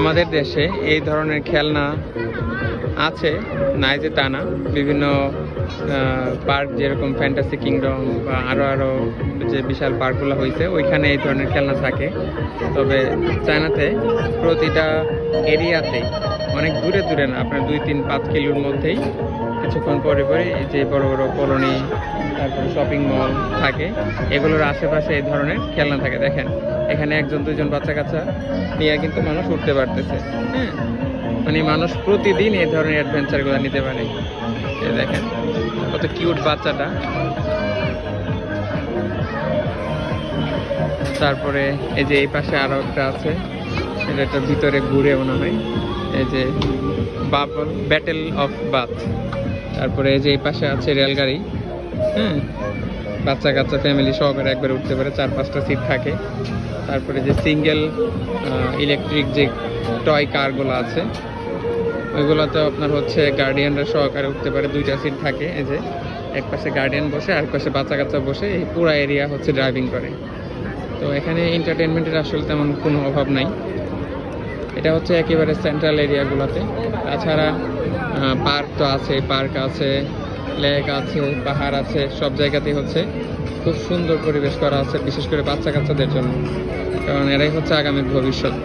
আমাদের দেশে এই ধরনের খেলনা আছে, নাই যে তা না। বিভিন্ন পার্ক যেরকম ফ্যান্টাসি কিংডম বা আরও যে বিশাল পার্কগুলো হয়েছে ওইখানে এই ধরনের খেলনা থাকে। তবে চায়নাতে প্রতিটা এরিয়াতেই, অনেক দূরে দূরে না, আপনার 2-3-5 কিলোর মধ্যেই কিছুক্ষণ পরে পরে এই যে বড় বড় কলোনি, তারপরে শপিং মল থাকে, এগুলোর আশেপাশে এই ধরনের খেলনা থাকে। দেখেন এখানে 1-2জন বাচ্চা কাচ্চা নিয়ে কিন্তু মানুষ উঠতে পারতেছে। হ্যাঁ, মানে মানুষ প্রতিদিন এই ধরনের অ্যাডভেঞ্চারগুলো নিতে পারে। দেখেন কত কিউট বাচ্চাটা। তারপরে এই যে এই পাশে আরো একটা আছে, এটা ভিতরে ঘুরে মনে হয়, এই যে বাবল ব্যাটেল অফ বাথ। তারপরে এই যে এই পাশে আছে রেলগাড়ি। হ্যাঁ, বাচ্চা কাচ্চা ফ্যামিলি সহকারে একবারে উঠতে পারে, 4-5টা সিট থাকে। তারপরে যে সিঙ্গেল ইলেকট্রিক যে টয় কারগুলো আছে ওইগুলোতে আপনার হচ্ছে গার্ডিয়ানরা সহকারে উঠতে পারে, 2টা সিট থাকে। এই যে এক পাশে গার্ডিয়ান বসে, আর পাশে বাচ্চা কাচ্চা বসে, এই পুরো এরিয়া হচ্ছে ড্রাইভিং করে। তো এখানে এন্টারটেনমেন্টের আসলে তেমন কোনো অভাব নাই। এটা হচ্ছে একেবারে সেন্ট্রাল এরিয়াগুলোতে। তাছাড়া পার্ক তো আছে, পার্ক আছে, লেক আছে, পাহাড় আছে, সব জায়গাতেই হচ্ছে খুব সুন্দর পরিবেশ করা আছে, বিশেষ করে বাচ্চা কাচ্চাদের জন্য, কারণ এরাই হচ্ছে আগামীর ভবিষ্যৎ।